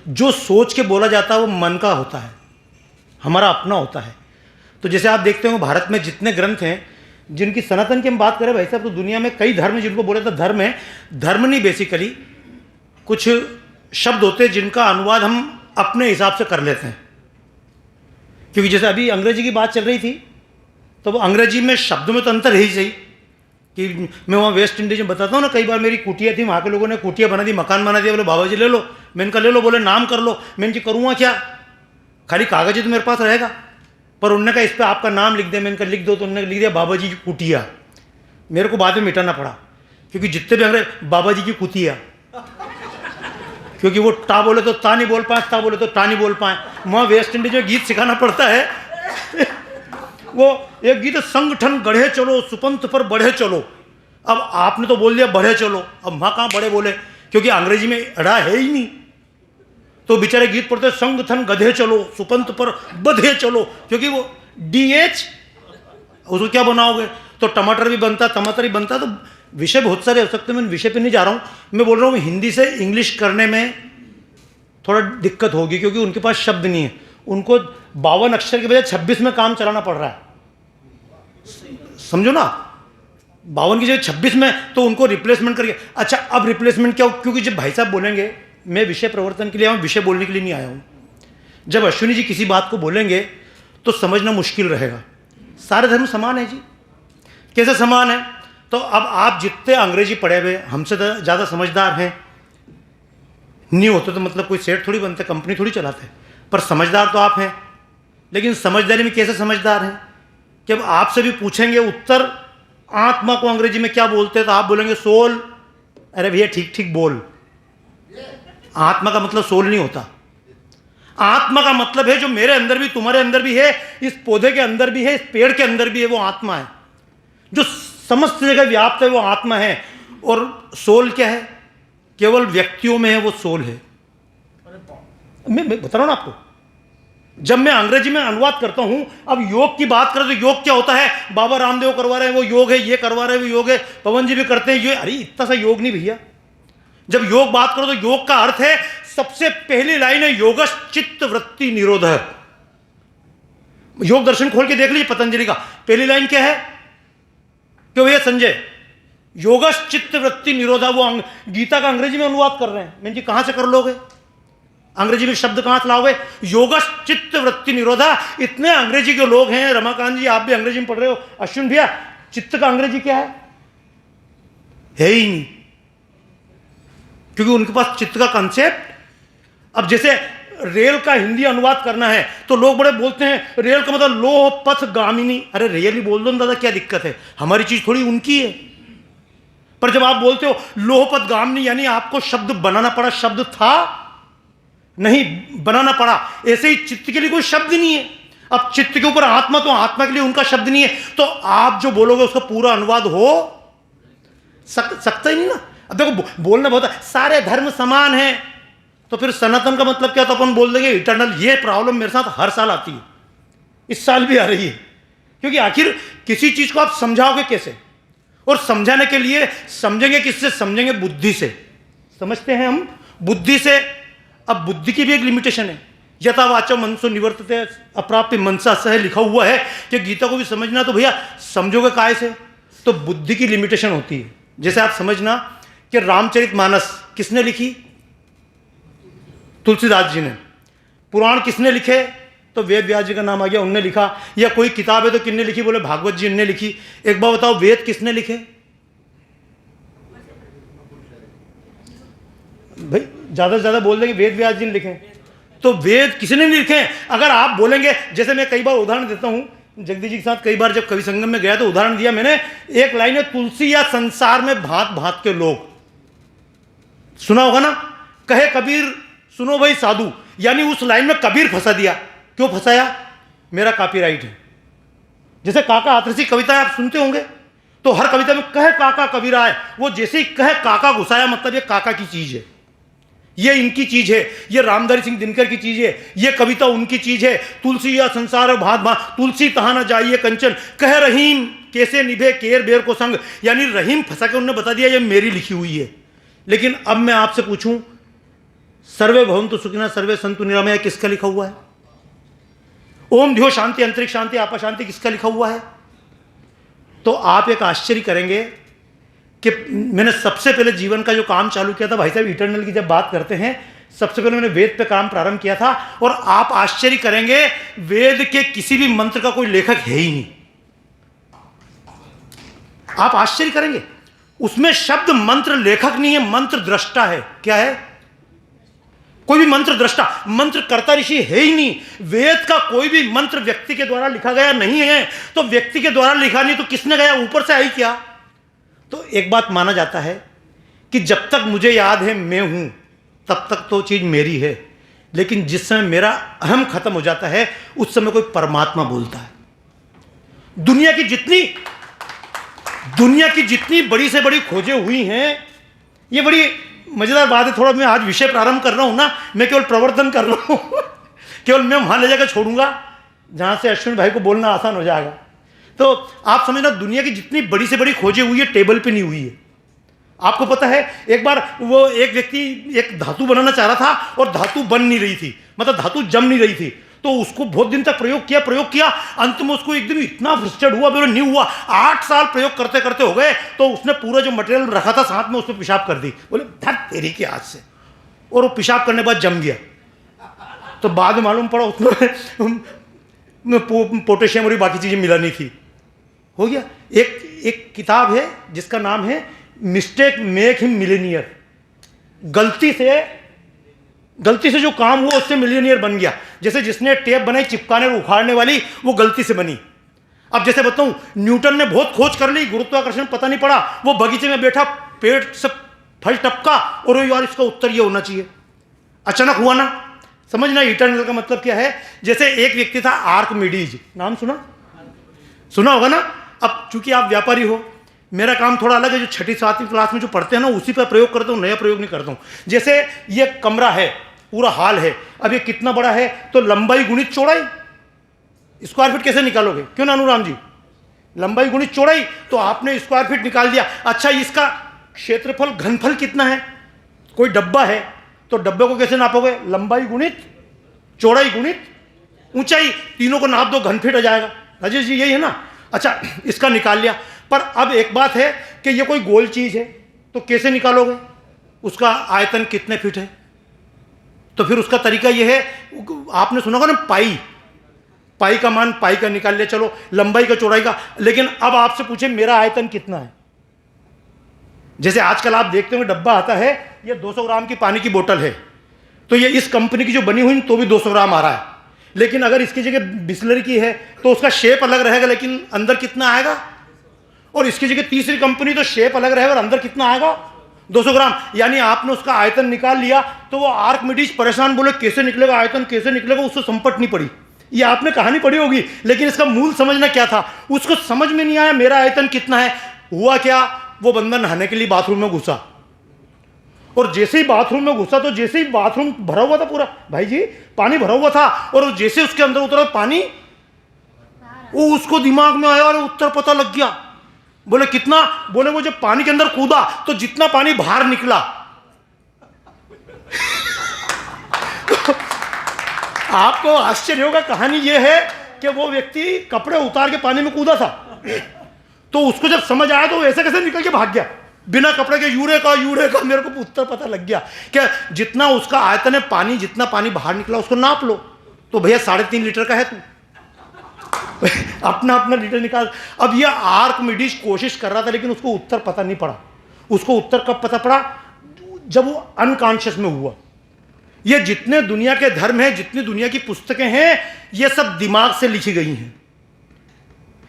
जो सोच के बोला जाता है वो मन का होता है, हमारा अपना होता है। तो जैसे आप देखते हो भारत में जितने ग्रंथ हैं, जिनकी सनातन की हम बात करें भाई साहब, तो दुनिया में कई धर्म जिनको बोले तो धर्म है, धर्म नहीं, बेसिकली कुछ शब्द होते हैं जिनका अनुवाद हम अपने हिसाब से कर लेते हैं। क्योंकि जैसे अभी अंग्रेजी की बात चल रही थी, तो वो अंग्रेजी में शब्दों में तो अंतर है ही सही। कि मैं वहाँ वेस्ट इंडीज में बताता हूँ ना, कई बार मेरी कुटिया थी, वहाँ के लोगों ने कुटिया बना दी, मकान बना दिया, बोले बाबा जी ले लो, मैंने कहा ले लो, बोले नाम कर लो, मैंने जी करूँगा क्या, खाली कागज ही तो मेरे पास रहेगा। पर उन्होंने कहा इस पर आपका नाम लिख दे, मैंने कहा लिख दो, तो उन्होंने लिख दिया बाबा जी की कुटिया। मेरे को बाद में मिटाना पड़ा, क्योंकि जितने भी अंग्रेज बाबा जी की कुतिया, क्योंकि वो टा बोले तो ता नहीं बोल पाए, ता बोले तो टा नहीं बोल पाए। वहाँ वेस्ट इंडीज में गीत सिखाना पड़ता है वो एक गीत, संगठन गढ़े चलो सुपंथ पर बढ़े चलो। अब आपने तो बोल दिया बढ़े चलो, अब वहाँ कहाँ बढ़े बोले, क्योंकि अंग्रेजी में अड़ा है ही नहीं। तो बेचारे गीत पढ़ते संगठन गधे चलो सुपंथ पर बधे चलो, क्योंकि वो DH उसको क्या बनाओगे, तो टमाटर भी बनता, टमाटर ही बनता। तो विषय बहुत सारे हो सकते हैं, मैं विषय पे नहीं जा रहा हूँ। मैं बोल रहा हूँ हिंदी से इंग्लिश करने में थोड़ा दिक्कत होगी, क्योंकि उनके पास शब्द नहीं है। उनको 52 अक्षर के बजाय 26 में काम चलाना पड़ रहा है, समझो ना, 52 की जगह 26 में, तो उनको रिप्लेसमेंट करके। अच्छा अब रिप्लेसमेंट क्या हो, क्योंकि जब भाई साहब बोलेंगे, मैं विषय प्रवर्तन के लिए आया हूँ, विषय बोलने के लिए नहीं आया हूँ। जब अश्विनी जी किसी बात को बोलेंगे तो समझना मुश्किल रहेगा। सारे धर्म समान है जी, कैसे समान है, तो अब आप जितने अंग्रेजी पढ़े हुए, हमसे ज़्यादा समझदार हैं नहीं होते तो मतलब कोई सेठ थोड़ी बनते, कंपनी थोड़ी चलाते, पर समझदार तो आप हैं। लेकिन समझदारी में कैसे समझदार हैं कि अब आपसे भी पूछेंगे उत्तर, आत्मा को अंग्रेजी में क्या बोलते हैं, तो आप बोलेंगे सोल। अरे भैया ठीक ठीक बोल, आत्मा का मतलब सोल नहीं होता। आत्मा का मतलब है जो मेरे अंदर भी, तुम्हारे अंदर भी है, इस पौधे के अंदर भी है, इस पेड़ के अंदर भी है, वो आत्मा है। जो समस्त जगह व्याप्त है वो आत्मा है। और सोल क्या है, केवल व्यक्तियों में है वो सोल है। मैं बता रहा हूं ना आपको, जब मैं अंग्रेजी में अनुवाद करता हूं, अब योग की बात करें तो योग क्या होता है, बाबा रामदेव करवा रहे हैं वो योग है, ये करवा रहे हैं वो योग है, पवन जी भी करते हैं ये, अरे इतना सा योग नहीं भैया। जब योग बात करो तो योग का अर्थ है, सबसे पहली लाइन है योगश्चित्त वृत्ति निरोधः। योग दर्शन खोल के देख लीजिए पतंजलि का, पहली लाइन क्या है, क्यों भैया संजय, योगश्चित्त वृत्ति निरोधा। वो गीता का अंग्रेजी में अनुवाद कर रहे हैं। मैं जी कहां से कर लोगे, अंग्रेजी में शब्द कहां से लाओगे, योगश्चित्त वृत्ति निरोधा। इतने अंग्रेजी के लोग हैं, रमाकांत जी आप भी अंग्रेजी में पढ़ रहे हो, अश्विन भैया चित्त का अंग्रेजी क्या है ही नहीं, क्योंकि उनके पास चित्त का कंसेप्ट। अब जैसे रेल का हिंदी अनुवाद करना है तो लोग बड़े बोलते हैं रेल का मतलब लोह पथ गामिनी। अरे रेल ही बोल दो ना दादा, क्या दिक्कत है, हमारी चीज थोड़ी उनकी है। पर जब आप बोलते हो लोह पथ गामिनी, यानी आपको शब्द बनाना पड़ा, शब्द था नहीं बनाना पड़ा। ऐसे ही चित्त के लिए कोई शब्द नहीं है। अब चित्त के ऊपर आत्मा, तो आत्मा के लिए उनका शब्द नहीं है, तो आप जो बोलोगे उसका पूरा अनुवाद हो सकता ही नहीं ना। अब देखो बोलना बहुत है, सारे धर्म समान हैं, तो फिर सनातन का मतलब क्या, तो अपन बोल देंगे इटर्नल। ये प्रॉब्लम मेरे साथ हर साल आती है, इस साल भी आ रही है, क्योंकि आखिर किसी चीज को आप समझाओगे कैसे, और समझाने के लिए समझेंगे किससे, समझेंगे बुद्धि से। समझते हैं हम बुद्धि से। अब बुद्धि की भी एक लिमिटेशन है, यथा वाचो मनसो निवर्तते अप्राप्य मनसा सह लिखा हुआ है कि गीता को भी समझना तो भैया समझोगे काय से, तो बुद्धि की लिमिटेशन होती है। जैसे आप समझना कि रामचरितमानस किसने लिखी, तुलसीदास जी ने। पुराण किसने लिखे, तो वेद व्यास जी का नाम आ गया, उनने लिखा। या कोई किताब है तो किसने लिखी, बोले भागवत जी ने लिखी। एक बार बताओ वेद किसने लिखे, भाई ज्यादा से ज्यादा बोल देंगे वेद व्यास जी ने लिखे, तो वेद किसने नहीं लिखे। अगर आप बोलेंगे, जैसे मैं कई बार उदाहरण देता हूं, जगदीश जी के साथ कई बार जब कवि संगम में गया तो उदाहरण दिया मैंने, एक लाइन है तुलसी या संसार में भांत भांत के लोग, सुना होगा ना, कहे कबीर सुनो भाई साधु, यानी उस लाइन में कबीर फंसा दिया। क्यों फंसाया, मेरा कॉपीराइट है। जैसे काका आतरसी कविता आप सुनते होंगे, तो हर कविता में कहे काका कबीरा है, वो जैसे ही कहे काका घुसाया, मतलब ये काका की चीज है, ये इनकी चीज है, ये रामधारी सिंह दिनकर की चीज है, ये कविता उनकी चीज है। तुलसी या संसार भात भात, तुलसी तहा न जाइए कंचन, कह रहीम कैसे निभे केर बेर को संग, यानी रहीम फंसा के उन्होंने बता दिया ये मेरी लिखी हुई है। लेकिन अब मैं आपसे पूछूं, सर्वे भवन्तु सुखिनः सर्वे सन्तु निरामया किसका लिखा हुआ है? ओम ध्यो शांति अंतरिक्ष शांति आपा शांति किसका लिखा हुआ है? तो आप एक आश्चर्य करेंगे कि मैंने सबसे पहले जीवन का जो काम चालू किया था, भाई साहब इटर्नल की जब बात करते हैं, सबसे पहले मैंने वेद पे काम प्रारंभ किया था। और आप आश्चर्य करेंगे, वेद के किसी भी मंत्र का कोई लेखक है ही नहीं। आप आश्चर्य करेंगे, उसमें शब्द मंत्र लेखक नहीं है, मंत्र दृष्टा है। क्या है? कोई भी मंत्र दृष्टा, मंत्र कर्ता ऋषि है ही नहीं। वेद का कोई भी मंत्र व्यक्ति के द्वारा लिखा गया नहीं है। तो व्यक्ति के द्वारा लिखा नहीं तो किसने गया? ऊपर से आई क्या? तो एक बात माना जाता है कि जब तक मुझे याद है मैं हूं, तब तक तो चीज मेरी है। लेकिन जिस समय मेरा अहम खत्म हो जाता है, उस समय कोई परमात्मा बोलता है। दुनिया की जितनी बड़ी से बड़ी खोजें हुई हैं, ये बड़ी मजेदार बात है। थोड़ा मैं आज विषय प्रारंभ कर रहा हूं ना, मैं केवल प्रवर्तन कर रहा हूं केवल मैं वहां ले जाकर छोड़ूंगा जहां से अश्विन भाई को बोलना आसान हो जाएगा। तो आप समझना, दुनिया की जितनी बड़ी से बड़ी खोजें हुई है, टेबल पे नहीं हुई है। आपको पता है, एक बार वो एक व्यक्ति एक धातु बनाना चाह रहा था और धातु बन नहीं रही थी, मतलब धातु जम नहीं रही थी। तो उसको बहुत दिन तक प्रयोग किया, अंत में उसको एक दिन इतना फ्रस्ट्रेट हुआ, बोले नहीं हुआ। 8 साल प्रयोग करते करते हो गए, तो उसने पूरा जो मटेरियल रखा था साथ में, उसमें पेशाब कर दी। बोले धर तेरी की आज से, और वो पेशाब करने के बाद जम गया। तो बाद में मालूम पड़ा उसमें पोटेशियम और बाकी चीजें मिलानी थी, हो गया। एक किताब है जिसका नाम है मिस्टेक मेक हिम मिलेनियर। गलती से जो काम हुआ उससे मिलियनियर बन गया। जैसे जिसने टेप बनाई चिपकाने और उखाड़ने वाली, वो गलती से बनी। अब जैसे बताऊं, न्यूटन ने बहुत खोज कर ली, गुरुत्वाकर्षण पता नहीं पड़ा, वो बगीचे में बैठा, पेड़ से फल टपका और यार इसका उत्तर ये होना चाहिए, अचानक हुआ ना। समझना इटर्नल का मतलब क्या है। जैसे एक व्यक्ति था आर्किमिडीज, नाम सुना होगा ना। अब चूंकि आप व्यापारी हो, मेरा काम थोड़ा अलग है। जो 6ठी 7वीं क्लास में जो पढ़ते हैं ना, उसी पर प्रयोग करता हूँ, नया प्रयोग नहीं करता हूँ। जैसे ये कमरा है, पूरा हाल है, अब ये कितना बड़ा है, तो लंबाई गुणित चौड़ाई, स्क्वायर फीट कैसे निकालोगे? क्यों नानूराम जी? लंबाई गुणित चौड़ाई, तो आपने स्क्वायर फीट निकाल दिया। अच्छा, इसका क्षेत्रफल घनफल कितना है? कोई डब्बा है, तो डब्बे को कैसे नापोगे? लंबाई गुणित चौड़ाई गुणित ऊंचाई, तीनों को नाप दो, घन फीट आ जाएगा। राजेश जी यही है ना? अच्छा, इसका निकाल लिया। पर अब एक बात है कि ये कोई गोल चीज है, तो कैसे निकालोगे? उसका आयतन कितने फीट है? तो फिर उसका तरीका यह है, आपने सुना होगा ना पाई का मान पाई का निकाल लिया, चलो लंबाई का चौड़ाई का। लेकिन अब आपसे पूछे मेरा आयतन कितना है? जैसे आजकल आप देखते हो डब्बा आता है, ये 200 ग्राम की पानी की बोतल है, तो ये इस कंपनी की जो बनी हुई तो भी 200 ग्राम आ रहा है। लेकिन अगर इसकी जगह बिस्लरी की है तो उसका शेप अलग रहेगा, लेकिन अंदर कितना आएगा? और इसकी जगह तीसरी कंपनी, तो शेप अलग रहेगा और अंदर कितना आएगा? 200 ग्राम। यानी आपने उसका आयतन निकाल लिया, तो वो आर्किमिडीज परेशान, बोले कैसे निकलेगा आयतन, कैसे निकलेगा? उसको संपट नहीं पड़ी। ये आपने कहानी पढ़ी होगी, लेकिन इसका मूल समझना क्या था, उसको समझ में नहीं आया मेरा आयतन कितना है। हुआ क्या, वो बंदा नहाने के लिए बाथरूम में घुसा, और जैसे ही बाथरूम में घुसा, तो जैसे ही बाथरूम भरा हुआ था पूरा, भाई जी पानी भरा हुआ था, और जैसे उसके अंदर उतरा पानी, वो उसको दिमाग में आया और उत्तर पता लग गया। बोले कितना? बोले वो जब पानी के अंदर कूदा तो जितना पानी बाहर निकला। आपको आश्चर्य होगा, कहानी ये है कि वो व्यक्ति कपड़े उतार के पानी में कूदा था, तो उसको जब समझ आया तो ऐसे कैसे निकल के भाग गया बिना कपड़े के। यूरे का मेरे को उत्तर पता लग गया कि जितना उसका आयतन है पानी, जितना पानी बाहर निकला उसको नाप लो। तो भैया 3.5 लीटर का है तू, अपना लीटर निकाल। अब ये आर्किमिडीज कोशिश कर रहा था, लेकिन उसको उत्तर पता नहीं पड़ा। उसको उत्तर कब पता पड़ा? जब वो अनकॉन्शियस में हुआ। ये जितने दुनिया के धर्म हैं, जितनी दुनिया की पुस्तकें हैं, ये सब दिमाग से लिखी गई हैं।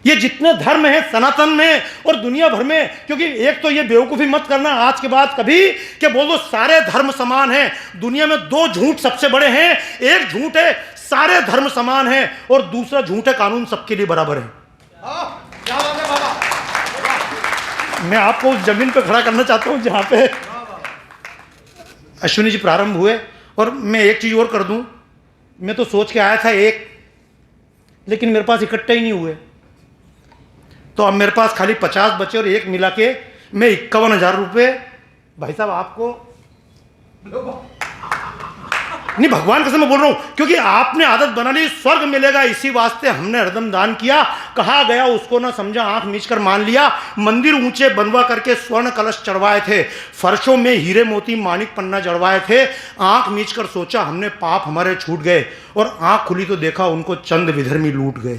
ये जितने धर्म हैं सनातन में और दुनिया भर में, क्योंकि एक तो ये बेवकूफी मत करना आज के बाद कभी कि बोल दो सारे धर्म समान हैं। दुनिया में 2 झूठ सबसे बड़े हैं। एक झूठ है सारे धर्म समान हैं, और दूसरा झूठ है कानून सबके लिए बराबर है। क्या बात है बाबा? मैं आपको उस जमीन पे खड़ा करना चाहता हूं जहां पे अश्विनी जी प्रारंभ हुए। और मैं एक चीज और कर दूं, मैं तो सोच के आया था एक, लेकिन मेरे पास इकट्ठे ही नहीं हुए, तो अब मेरे पास खाली 50 बचे, और एक मिला के मैं 51,000 रुपये भाई साहब आपको नहीं, भगवान कसम मैं बोल रहा हूँ, क्योंकि आपने आदत बना ली स्वर्ग मिलेगा इसी वास्ते हमने हरदम दान किया। कहा गया उसको ना समझा, आंख मीच कर मान लिया। मंदिर ऊंचे बनवा करके स्वर्ण कलश चढ़वाए थे, फर्शों में हीरे मोती माणिक पन्ना जड़वाए थे। आंख मीच कर सोचा हमने पाप हमारे छूट गए, और आंख खुली तो देखा उनको चंद विधर्मी लूट गए।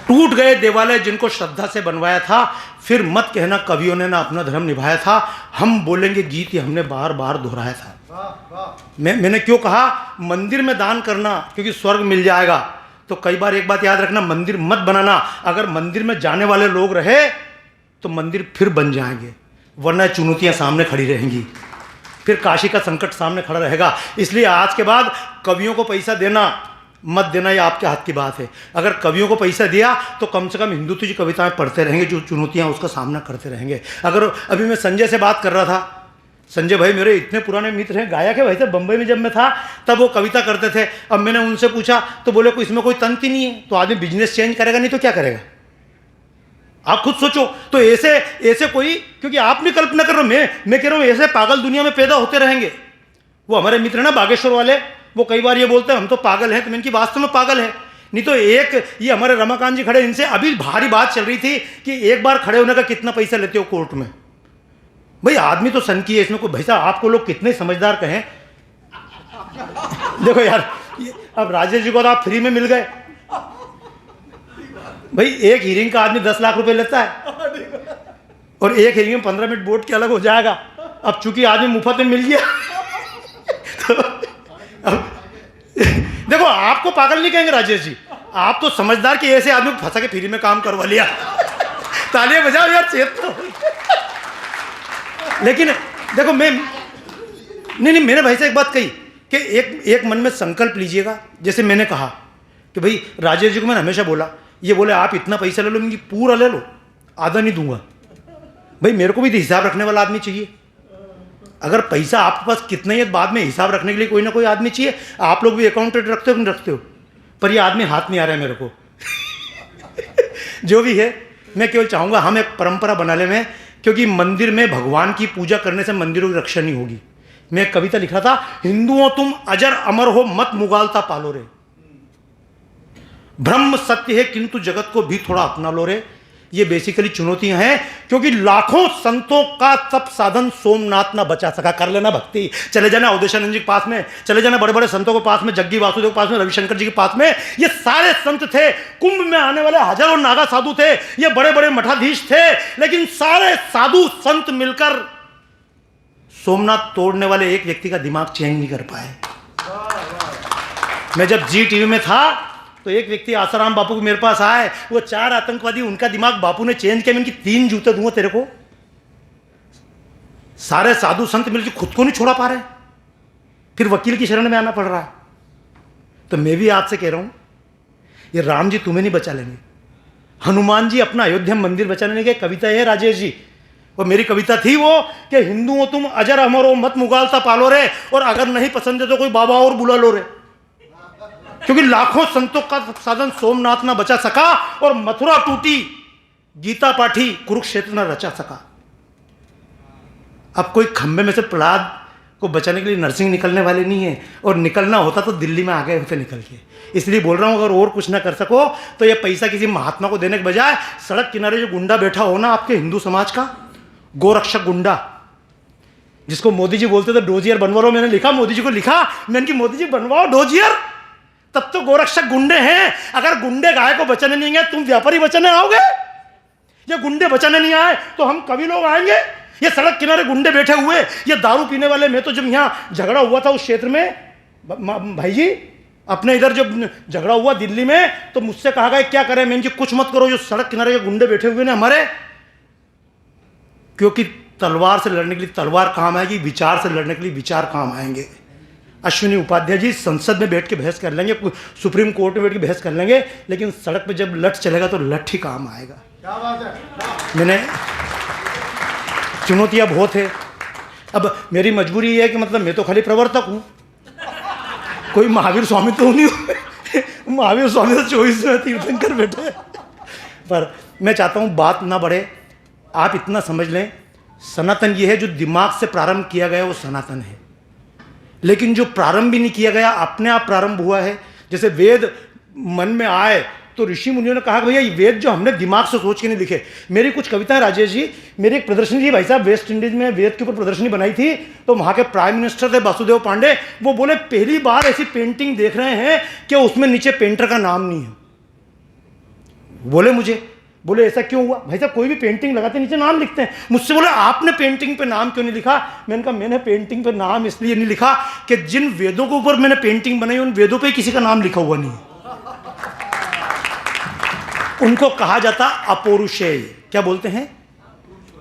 टूट गए देवालय जिनको श्रद्धा से बनवाया था। फिर मत कहना कवियों ने ना अपना धर्म निभाया था, हम बोलेंगे गीत ये हमने बार बार दोहराया था। मैंने क्यों कहा मंदिर में दान करना, क्योंकि स्वर्ग मिल जाएगा। तो कई बार एक बात याद रखना, मंदिर मत बनाना। अगर मंदिर में जाने वाले लोग रहे तो मंदिर फिर बन जाएंगे, वरना चुनौतियां सामने खड़ी रहेंगी, फिर काशी का संकट सामने खड़ा रहेगा। इसलिए आज के बाद कवियों को पैसा देना मत देना, ये आपके हाथ की बात है। अगर कवियों को पैसा दिया तो कम से कम हिंदुत्व की कविताएं पढ़ते रहेंगे, जो चुनौतियां उसका सामना करते रहेंगे। अगर अभी मैं संजय से बात कर रहा था, संजय भाई मेरे इतने पुराने मित्र हैं, गायक है भाई साहब, बम्बई में जब मैं था तब वो कविता करते थे। अब मैंने उनसे पूछा तो बोले कोई इसमें कोई तंत ही नहीं है, तो आदमी बिजनेस चेंज करेगा नहीं तो क्या करेगा, आप खुद सोचो। तो ऐसे कोई, क्योंकि आप नहीं कल्पना कर रहे हो, मैं कह रहा हूँ ऐसे पागल दुनिया में पैदा होते रहेंगे। वो हमारे मित्र ना बागेश्वर वाले, वो कई बार ये बोलते हैं हम तो पागल हैं, तो मैं इनकी वास्तव में पागल है। नहीं तो एक ये हमारे रमाकांत जी खड़े, इनसे अभी भारी बात चल रही थी कि एक बार खड़े होने का कितना पैसा लेते हो कोर्ट में। भाई आदमी तो सन की है, इसमें कोई भाई साहब आपको लोग कितने समझदार कहें। देखो यार, अब राजेश जी को तो आप फ्री में मिल गए। भाई एक हियरिंग का आदमी 10 लाख रुपए लेता है, और एक हियरिंग में 15 मिनट बोर्ड के अलग हो जाएगा। अब चूंकि आदमी मुफ्त में मिल गया तो अब देखो आपको पागल नहीं कहेंगे राजेश जी, आप तो समझदार कि ऐसे आदमी को फंसा के फ्री में काम करवा लिया। तालियां बजाओ यार, चेत तो। लेकिन देखो मैं नहीं, मैंने भाई से एक बात कही कि एक मन में संकल्प लीजिएगा। जैसे मैंने कहा कि भाई राजेश जी को मैंने हमेशा बोला, ये बोले आप इतना पैसा ले लो, मैं पूरा ले लो, आधा नहीं दूंगा। भाई मेरे को भी तो हिसाब रखने वाला आदमी चाहिए। अगर पैसा आपके पास कितना ही है, बाद में हिसाब रखने के लिए कोई ना कोई आदमी चाहिए। आप लोग भी अकाउंटेंट रखते हो, नहीं रखते हो, पर ये आदमी हाथ नहीं आ रहा है मेरे को। जो भी है, मैं केवल चाहूँगा हम एक परंपरा बना ले में, क्योंकि मंदिर में भगवान की पूजा करने से मंदिरों की रक्षा नहीं होगी। मैं एक कविता लिख रहा था, हिंदुओं तुम अजर अमर हो मत मुगालता पालो रे, ब्रह्म सत्य है किंतु जगत को भी थोड़ा अपना लो रे। ये बेसिकली चुनौतियां हैं, क्योंकि लाखों संतों का तप साधन सोमनाथ ना बचा सका। कर लेना भक्ति, चले जाना अवधेशानंद जी के पास में, चले जाना बड़े बड़े संतों के पास में, जग्गी वासुदेव के पास में, रविशंकर जी के पास में। ये सारे संत थे, कुंभ में आने वाले हजारों नागा साधु थे, ये बड़े बड़े मठाधीश थे, लेकिन सारे साधु संत मिलकर सोमनाथ तोड़ने वाले एक व्यक्ति का दिमाग चेंज नहीं कर पाए। मैं जब जी टीवी में था तो एक व्यक्ति आसाराम बापू को मेरे पास आए, वो 4 आतंकवादी, उनका दिमाग बापू ने चेंज किया। मैं इनकी 3 जूते दूंगा तेरे को। सारे साधु संत मिलकर खुद को नहीं छोड़ा पा रहे, फिर वकील की शरण में आना पड़ रहा है। तो मैं भी आपसे कह रहा हूं, ये राम जी तुम्हें नहीं बचा लेंगे, हनुमान जी अपना अयोध्या मंदिर बचाने नहीं गए। कविता है राजेश जी, और मेरी कविता थी वो कि हिंदुओं तुम अजर अमर हो मत मुगालता पालो रे, और अगर नहीं पसंद है तो कोई बाबा और बुला लो रे। क्योंकि लाखों संतों का साधन सोमनाथ ना बचा सका, और मथुरा टूटी गीता पाठी कुरुक्षेत्र ना रचा सका। अब कोई खंबे में से प्रहलाद को बचाने के लिए नरसिंह निकलने वाले नहीं है, और निकलना होता तो दिल्ली में आ गए होते निकल के। इसलिए बोल रहा हूं, अगर और कुछ ना कर सको तो ये पैसा किसी महात्मा को देने के बजाय सड़क किनारे जो गुंडा बैठा हो ना आपके हिंदू समाज का, गोरक्षक गुंडा, जिसको मोदी जी बोलते थे डोजियर बनवा लो, मैंने लिखा मोदी जी को, लिखा मैंने कि मोदी जी बनवाओ डोजियर, तब तो गोरक्षक गुंडे हैं। अगर गुंडे गाय को बचाने नहीं गए, तुम व्यापारी बचाने आओगे? ये गुंडे बचाने नहीं आए तो हम कवि लोग आएंगे? ये सड़क किनारे गुंडे बैठे हुए, ये दारू पीने वाले। मैं तो जब यहाँ झगड़ा हुआ था उस क्षेत्र में, भाई जी अपने इधर जब झगड़ा हुआ दिल्ली में, तो मुझसे कहा गया क्या करें। मैंने कि कुछ मत करो, जो सड़क किनारे के गुंडे बैठे हुए ना हमारे, क्योंकि तलवार से लड़ने के लिए तलवार काम आएगी, विचार से लड़ने के लिए विचार काम आएंगे। अश्विनी उपाध्याय जी संसद में बैठ के बहस कर लेंगे, सुप्रीम कोर्ट में बैठ के बहस कर लेंगे, लेकिन सड़क पे जब लठ चलेगा तो लठ ही काम आएगा। क्या बात है। मैंने चुनौतियां बहुत है। अब मेरी मजबूरी है कि मतलब मैं तो खाली प्रवर्तक हूँ, कोई महावीर स्वामी तो नहीं हूँ। महावीर स्वामी तो 24 में तीर्थंकर बैठे। पर मैं चाहता हूँ बात ना बढ़े, आप इतना समझ लें, सनातन ये है जो दिमाग से प्रारंभ किया गया वो सनातन है, लेकिन जो प्रारंभ भी नहीं किया गया, अपने आप प्रारंभ हुआ है। जैसे वेद मन में आए तो ऋषि मुनियों ने कहा कि भैया ये वेद जो हमने दिमाग से सोच के नहीं लिखे। मेरी कुछ कविताएं राजेश जी, मेरी एक प्रदर्शनी थी भाई साहब, वेस्ट इंडीज में वेद के ऊपर प्रदर्शनी बनाई थी, तो वहाँ के प्राइम मिनिस्टर थे वासुदेव पांडे, वो बोले पहली बार ऐसी पेंटिंग देख रहे हैं कि उसमें नीचे पेंटर का नाम नहीं है। बोले ऐसा क्यों हुआ? भाई साहब कोई भी पेंटिंग लगाते नीचे नाम लिखते हैं। मुझसे बोले आपने पेंटिंग पे नाम क्यों नहीं लिखा? मैंने कहा मैंने पेंटिंग पे नाम इसलिए नहीं लिखा कि जिन वेदों के ऊपर मैंने पेंटिंग बनाई उन वेदों पे किसी का नाम लिखा हुआ नहीं है। उनको कहा जाता अपौरुषेय। क्या बोलते हैं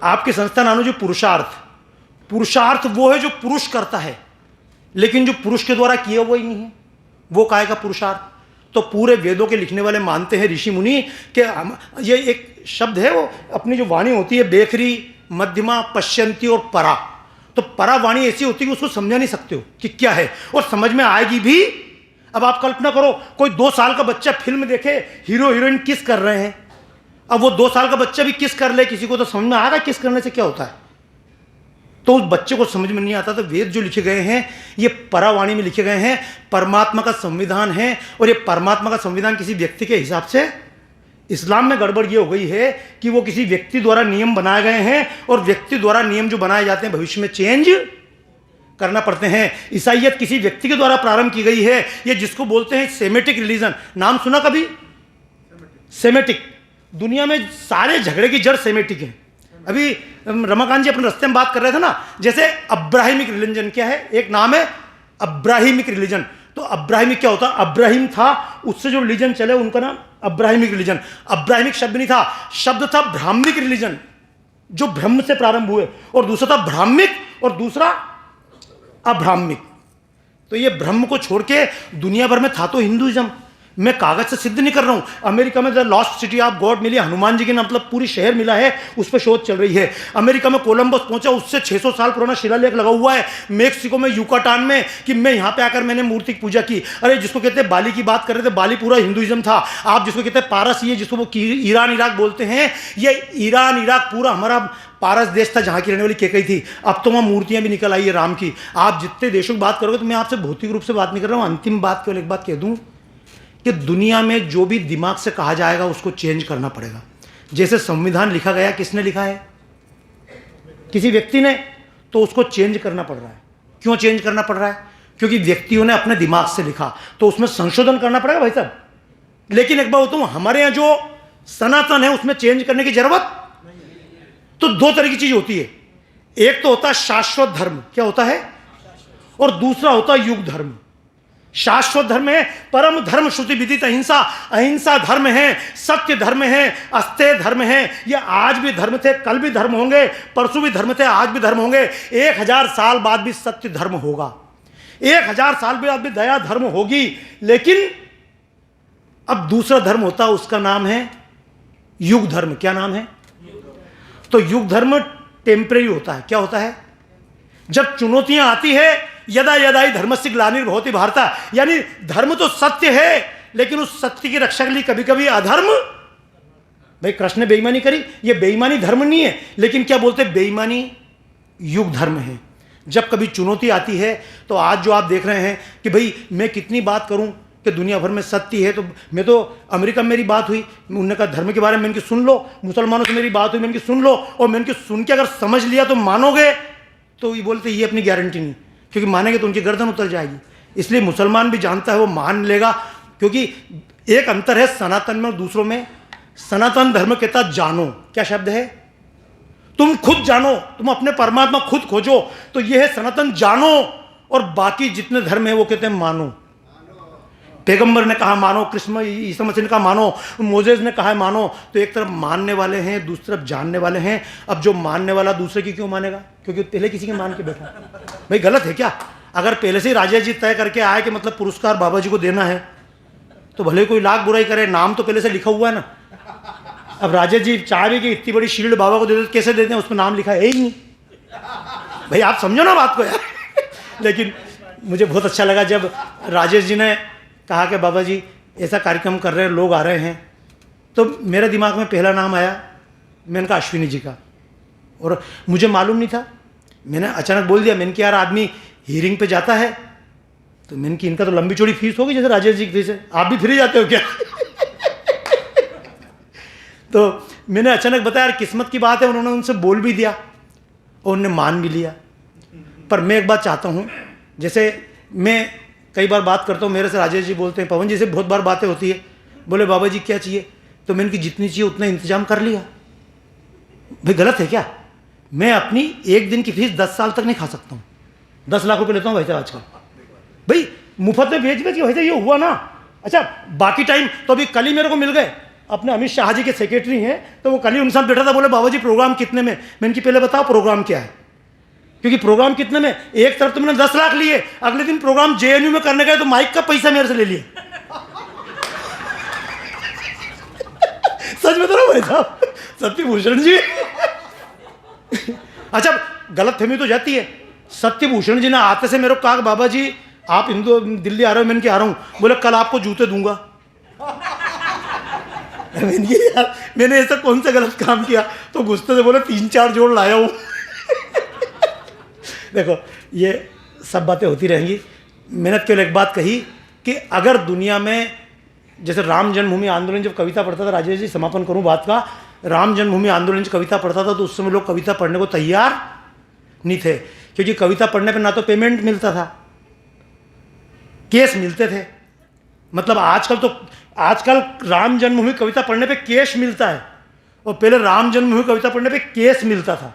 आपके संस्था नानो? जो पुरुषार्थ वो है जो पुरुष करता है, लेकिन जो पुरुष के द्वारा किया हुआ ही नहीं है, वो काहे का पुरुषार्थ? तो पूरे वेदों के लिखने वाले मानते हैं ऋषि मुनि कि ये एक शब्द है, वो अपनी जो वाणी होती है बेखरी, मध्यमा, पश्यंती और परा। तो परा वाणी ऐसी होती है कि उसको समझा नहीं सकते हो कि क्या है, और समझ में आएगी भी। अब आप कल्पना करो कोई 2 साल का बच्चा फिल्म देखे, हीरो हीरोइन किस कर रहे हैं, अब वो 2 साल का बच्चा भी किस कर ले, किसी को तो समझ में आएगा किस करने से क्या होता है। तो उस बच्चे को समझ में नहीं आता। तो वेद जो लिखे गए हैं ये परावाणी में लिखे गए हैं, परमात्मा का संविधान है। और ये परमात्मा का संविधान किसी व्यक्ति के हिसाब से, इस्लाम में गड़बड़ ये हो गई है कि वो किसी व्यक्ति द्वारा नियम बनाए गए हैं, और व्यक्ति द्वारा नियम जो बनाए जाते हैं भविष्य में चेंज करना पड़ते हैं। ईसाईयत किसी व्यक्ति के द्वारा प्रारंभ की गई है, ये जिसको बोलते हैं सेमेटिक रिलीजन। नाम सुना कभी? सेमेटिक। दुनिया में सारे झगड़े की जड़ सेमेटिक है। अभी रमाकांत जी अपने रास्ते में बात कर रहे थे ना, जैसे अब्राहिमिक रिलीजन क्या है, एक नाम है अब्राहिमिक रिलीजन। तो अब्राहिमिक क्या होता? अब्राहिम था, उससे जो रिलीजन चले उनका नाम अब्राहिमिक रिलीजन। अब्राहिमिक शब्द नहीं था, शब्द था ब्राह्मिक रिलीजन, जो ब्रह्म से प्रारंभ हुए, और दूसरा था ब्राह्मिक और दूसरा अब्राह्मिक। तो ये ब्रह्म को छोड़ के दुनिया भर में था तो हिंदुइज्म। मैं कागज से सिद्ध नहीं कर रहा हूं। अमेरिका में the lost city of god मिली, हनुमान जी के नाम, मतलब पूरी शहर मिला है, उस पर शोध चल रही है। अमेरिका में कोलंबस पहुंचा, उससे 600 साल पुराना शिलालेख लगा हुआ है। मेक्सिको में यूकाटान में कि मैं यहां पे आकर मैंने मूर्ति की पूजा की। अरे जिसको कहते हैं बाली की बात कर रहे थे, बाली पूरा हिंदुइज्म था। आप जिसको कहते हैं पारस, ये जिसको वो ईरान इराक बोलते हैं, ये ईरान इराक पूरा हमारा पारस देश था जहां की रहने वाली केकई थी। अब तो वहां मूर्तियां भी निकल आई है राम की। आप जितने देशों की बात करोगे, तो मैं आपसे भौतिक रूप से बात नहीं कर रहा हूं। अंतिम बात केवल एक बात कह दूं कि दुनिया में जो भी दिमाग से कहा जाएगा उसको चेंज करना पड़ेगा। जैसे संविधान लिखा गया, किसने लिखा है? किसी व्यक्ति ने, तो उसको चेंज करना पड़ रहा है। क्यों चेंज करना पड़ रहा है? क्योंकि व्यक्तियों ने अपने दिमाग से लिखा, तो उसमें संशोधन करना पड़ेगा भाई साहब। लेकिन एक बात बताऊं, हमारे यहां जो सनातन है उसमें चेंज करने की जरूरत। तो 2 तरह की चीज होती है, एक तो होता है शाश्वत धर्म, क्या होता है, और दूसरा होता है युग धर्म। शाश्वत धर्म है परम धर्म, श्रुति विदित अहिंसा, अहिंसा धर्म है, सत्य धर्म है, अस्तेय धर्म है। ये आज भी धर्म थे, कल भी धर्म होंगे, परसों भी धर्म थे, आज भी धर्म होंगे। 1000 साल बाद भी सत्य धर्म होगा, 1000 साल बाद भी दया धर्म होगी। लेकिन अब दूसरा धर्म होता है, उसका नाम है युग धर्म। क्या नाम है? तो युग धर्म टेम्परेरी होता है। क्या होता है? जब चुनौतियां आती है, यदा यदा ही धर्मस्य ग्लानिर्भवति भारत, यानी धर्म तो सत्य है, लेकिन उस सत्य की रक्षा के लिए कभी कभी अधर्म। भाई कृष्ण ने बेईमानी करी, ये बेईमानी धर्म नहीं है, लेकिन क्या बोलते हैं, बेईमानी युग धर्म है। जब कभी चुनौती आती है, तो आज जो आप देख रहे हैं कि भाई मैं कितनी बात करूं कि दुनिया भर में सत्य है, तो मैं तो अमेरिका में मेरी बात हुई, उन्होंने कहा धर्म के बारे में मैंने सुन लो, मुसलमानों से मेरी बात हुई, मैंने सुन लो, और मैंने सुन के अगर समझ लिया तो मानोगे, तो ये बोलते ये अपनी गारंटी नहीं, क्योंकि मानेंगे तो उनकी गर्दन उतर जाएगी। इसलिए मुसलमान भी जानता है, वो मान लेगा, क्योंकि एक अंतर है सनातन में और दूसरों में। सनातन धर्म कहता जानो, क्या शब्द है, तुम खुद जानो, तुम अपने परमात्मा खुद खोजो, तो यह है सनातन जानो। और बाकी जितने धर्म है वो कहते हैं मानो। पैगंबर ने कहा मानो, कृष्ण ईसा मसीह ने कहा मानो, मोजेस ने कहा मानो। तो एक तरफ मानने वाले हैं, दूसरी तरफ जानने वाले हैं। अब जो मानने वाला दूसरे की क्यों मानेगा? क्योंकि पहले किसी के मान के बैठा। भाई गलत है क्या? अगर पहले से ही राजेश जी तय करके आए कि मतलब पुरस्कार बाबा जी को देना है, तो भले कोई लाख बुराई करे, नाम तो पहले से लिखा हुआ है ना। अब राजेश जी चाह भी कि इतनी बड़ी शील्ड बाबा को दे दे, कैसे देते हैं? उसमें नाम लिखा है ही नहीं। भाई आप समझो ना बात को यार। लेकिन मुझे बहुत अच्छा लगा जब राजेश जी ने कहा कि बाबा जी ऐसा कार्यक्रम कर रहे हैं, लोग आ रहे हैं, तो मेरे दिमाग में पहला नाम आया, मैंने कहा अश्विनी जी का। और मुझे मालूम नहीं था, मैंने अचानक बोल दिया। मैंने कहा यार आदमी हियरिंग पे जाता है तो मैंने कि इनका तो लंबी चौड़ी फीस होगी जैसे राजेश जी की फीस है, आप भी फ्री जाते हो क्या? तो मैंने अचानक बताया यार किस्मत की बात है, उन्होंने उनसे बोल भी दिया और उन्होंने मान भी लिया। पर मैं एक बात चाहता हूँ, जैसे मैं कई बार बात करता हूँ, मेरे से राजेश जी बोलते हैं, पवन जी से बहुत बार बातें होती है, बोले बाबा जी क्या चाहिए, तो मैंने कि जितनी चाहिए उतना इंतजाम कर लिया। भाई गलत है क्या? मैं अपनी एक दिन की फीस 10 साल तक नहीं खा सकता हूँ। 10 लाख रुपए लेता हूँ भाई साहब आजकल। भाई मुफ्त में बेच बेच भाई साहब ये हुआ ना। अच्छा बाकी टाइम तो अभी कल ही मेरे को मिल गए, अपने अमित शाह जी के सेक्रेटरी हैं, तो वो कल ही उनके साथ बैठा था, बोले बाबा जी प्रोग्राम कितने में? मैंने कि पहले बताओ प्रोग्राम क्या है, क्योंकि प्रोग्राम कितने में, एक तरफ तो मैंने 10 लाख लिए, अगले दिन प्रोग्राम जेएनयू में करने गए तो माइक का पैसा मेरे से ले लिए। सच बता रहा हूँ भाई साहब, सत्यभूषण जी। अच्छा गलतफहमी तो जाती है, सत्यभूषण जी ने आते से मेरे को कहा बाबा जी आप हिंदू दिल्ली आ रहे हो, मैंने क्या आ रहा हूँ, बोले कल आपको जूते दूंगा। यार मैंने ऐसा कौन सा गलत काम किया, तो गुस्से से बोले 3-4 जोड़ लाया हूँ। देखो ये सब बातें होती रहेंगी। मैंने केवल एक बात कही कि अगर दुनिया में जैसे राम जन्मभूमि आंदोलन जब कविता पढ़ता था, राजेश जी समापन करूं बात का, राम जन्मभूमि आंदोलन कविता पढ़ता था तो उस समय लोग कविता पढ़ने को तैयार नहीं थे, क्योंकि कविता पढ़ने पर ना तो पेमेंट मिलता था, केस मिलते थे। मतलब आजकल राम जन्मभूमि कविता पढ़ने पे केस मिलता है, और पहले राम जन्मभूमि कविता पढ़ने पे केस मिलता था।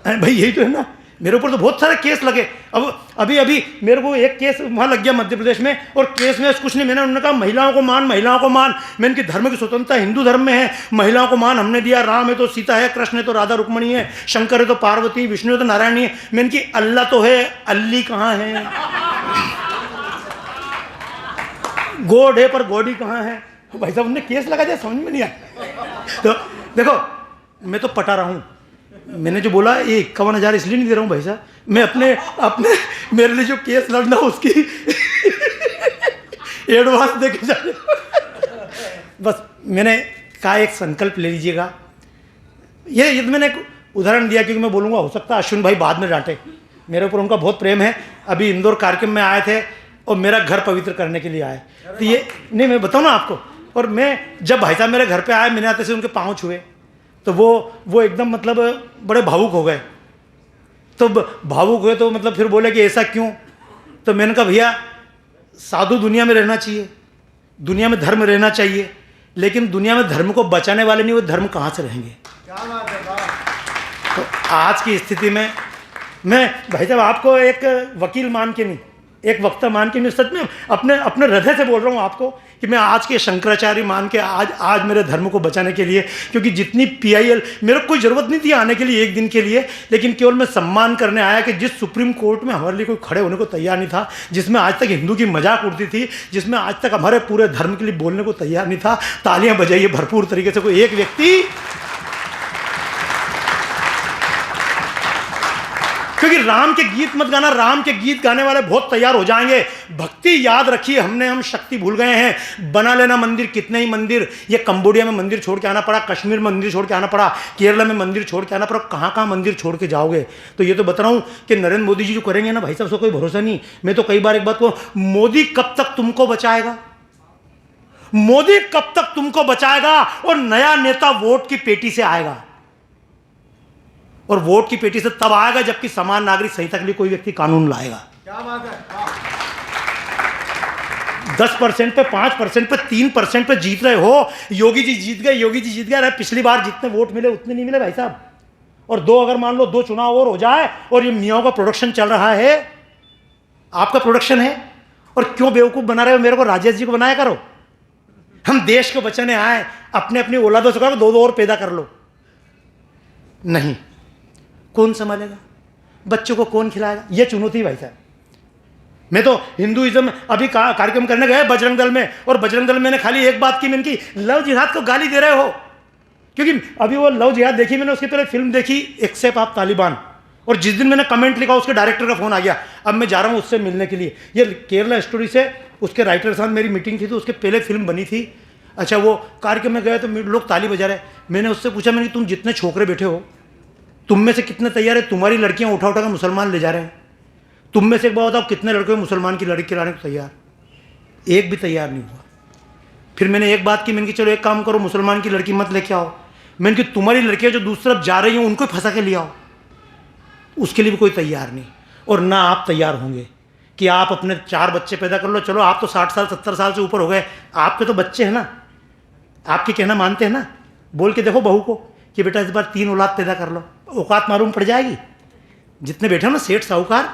भाई यही तो है ना, मेरे ऊपर तो बहुत सारे केस लगे। अब अभी मेरे को एक केस वहाँ लग गया मध्य प्रदेश में, और केस में कुछ नहीं, मैंने उन्होंने कहा महिलाओं को मान, महिलाओं को मान। मैंने कि धर्म की स्वतंत्रता हिंदू धर्म में है, महिलाओं को मान हमने दिया, राम है तो सीता है, कृष्ण है तो राधा रुक्मणी है, शंकर है तो पार्वती, विष्णु है तो नारायणी है। मैंने कि अल्लाह तो है, अल्ली कहाँ है? गॉड है पर गॉडी कहाँ है? भाई साहब उन्होंने केस लगा दिया, समझ में नहीं आया। तो देखो मैं तो पटा रहा हूँ, मैंने जो बोला ये 51,000 इसलिए नहीं दे रहा हूँ भाई साहब, मैं अपने मेरे लिए जो केस लड़ना उसकी एडवांस दे के जा रहा हूं। बस मैंने कहा एक संकल्प ले लीजिएगा। ये मैंने एक उदाहरण दिया क्योंकि मैं बोलूँगा हो सकता है अश्विन भाई बाद में डांटे, मेरे ऊपर उनका बहुत प्रेम है। अभी इंदौर कार्यक्रम में आए थे और मेरा घर पवित्र करने के लिए आए, तो ये नहीं मैं बताऊँ ना आपको। और मैं जब भाई साहब मेरे घर पे आए, मैंने आते से उनके पाँव छुए तो वो एकदम मतलब बड़े भावुक हो गए। तो भावुक हुए तो मतलब फिर बोले कि ऐसा क्यों? तो मैंने कहा भैया साधु दुनिया में रहना चाहिए, दुनिया में धर्म रहना चाहिए, लेकिन दुनिया में धर्म को बचाने वाले नहीं, वो धर्म कहाँ से रहेंगे? क्या बात है। तो आज की स्थिति में मैं भाई साहब आपको एक वकील मान के नहीं, एक वक्ता मान के नहीं, सच में अपने हृदय से बोल रहा हूँ आपको कि मैं आज के शंकराचार्य मान के आज मेरे धर्म को बचाने के लिए, क्योंकि जितनी PIL मेरे को कोई ज़रूरत नहीं थी आने के लिए एक दिन के लिए, लेकिन केवल मैं सम्मान करने आया कि जिस सुप्रीम कोर्ट में हमारे लिए कोई खड़े होने को तैयार नहीं था, जिसमें आज तक हिंदू की मजाक उड़ती थी, जिसमें आज तक हमारे पूरे धर्म के लिए बोलने को तैयार नहीं था, तालियां बजाइए भरपूर तरीके से कोई एक व्यक्ति, क्योंकि राम के गीत मत गाना, राम के गीत गाने वाले बहुत तैयार हो जाएंगे। भक्ति याद रखिए, हम शक्ति भूल गए हैं। बना लेना मंदिर, कितने ही मंदिर, ये कंबोडिया में मंदिर छोड़ के आना पड़ा, कश्मीर में मंदिर छोड़ के आना पड़ा, केरला में मंदिर छोड़ के आना पड़ा, कहाँ मंदिर छोड़ के जाओगे? तो ये तो बता रहा हूँ कि नरेंद्र मोदी जी जो करेंगे ना भाई साहब, उसका कोई भरोसा नहीं। मैं तो कई बार एक बात को, मोदी कब तक तुमको बचाएगा? मोदी कब तक तुमको बचाएगा? और नया नेता वोट की पेटी से आएगा, और वोट की पेटी से तब आएगा जबकि समान नागरिक संहिता के लिए कोई व्यक्ति कानून लाएगा। क्या बात है। 10% पे, 5% पे, 3% पे जीत रहे हो। योगी जी जीत गए, योगी जी जीत गए। अरे पिछली बार जितने वोट मिले उतने नहीं मिले भाई साहब। और अगर मान लो 2 चुनाव और हो जाए और ये मियाओं का प्रोडक्शन चल रहा है, आपका प्रोडक्शन है, और क्यों बेवकूफ बना रहे हो मेरे को? राजेश जी को बनाया करो। हम देश को बचाने आए, अपनी औलादों से कहो 2 और पैदा कर लो। नहीं, कौन संभालेगा? बच्चों को कौन खिलाएगा? ये चुनौती भाई साहब। मैं तो हिंदुइज्म अभी कार्यक्रम करने गए बजरंग दल में, और बजरंग दल में मैंने खाली एक बात की, मैंने की लव जिहाद को गाली दे रहे हो, क्योंकि अभी वो लव जिहाद देखी मैंने, उसके पहले फिल्म देखी एक्सेप्ट आप तालिबान, और जिस दिन मैंने कमेंट लिखा उसके डायरेक्टर का फोन आ गया। अब मैं जा रहा हूँ उससे मिलने के लिए। ये केरला स्टोरी से उसके राइटर के साथ मेरी मीटिंग थी, तो उसके पहले फिल्म बनी थी। अच्छा वो कार्यक्रम में गए तो लोग ताली बजा रहे। मैंने उससे पूछा, मैंने तुम जितने छोकरे बैठे हो, तुम में से कितने तैयार है तुम्हारी लड़कियां उठा उठा कर मुसलमान ले जा रहे हैं? तुम में से एक बात बताओ, कितने लड़के मुसलमान की लड़की लाने को तैयार? एक भी तैयार नहीं हुआ। फिर मैंने एक बात की, मैंने कि चलो एक काम करो, मुसलमान की लड़की मत लेके आओ, मैंने कि तुम्हारी लड़कियां जो दूसरी तरफ जा रही हैं उनको फंसा के ले आओ। उसके लिए भी कोई तैयार नहीं, और ना आप तैयार होंगे कि आप अपने 4 बच्चे पैदा कर लो। चलो आप तो 60 साल 70 साल से ऊपर हो गए, आपके तो बच्चे हैं ना, आपके कहना मानते हैं ना। बोल के देखो बहू को कि बेटा इस बार 3 औलाद पैदा कर लो, औकात मालूम पड़ जाएगी। जितने बैठे हो ना सेठ साहूकार,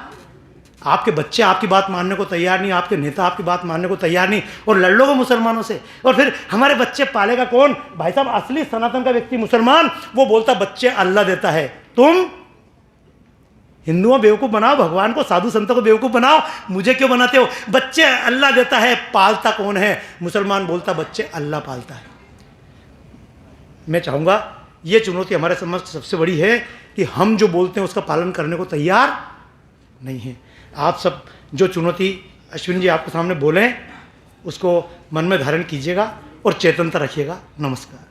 आपके बच्चे आपकी बात मानने को तैयार नहीं, आपके नेता आपकी बात मानने को तैयार नहीं, और लड़ लोगे मुसलमानों से। और फिर हमारे बच्चे पालेगा कौन? भाई साहब, असली सनातन का व्यक्ति मुसलमान, वो बोलता बच्चे अल्लाह देता है। तुम हिंदुओं बेवकूफ़ बनाओ, भगवान को साधु संतों को बेवकूफ़ बनाओ, मुझे क्यों बनाते हो? बच्चे अल्लाह देता है, पालता कौन है? मुसलमान बोलता बच्चे अल्लाह पालता है। मैं चाहूँगा ये चुनौती हमारे समाज की सबसे बड़ी है कि हम जो बोलते हैं उसका पालन करने को तैयार नहीं है। आप सब जो चुनौती अश्विनी जी आपके सामने बोलें उसको मन में धारण कीजिएगा और चेतनता रखिएगा। नमस्कार।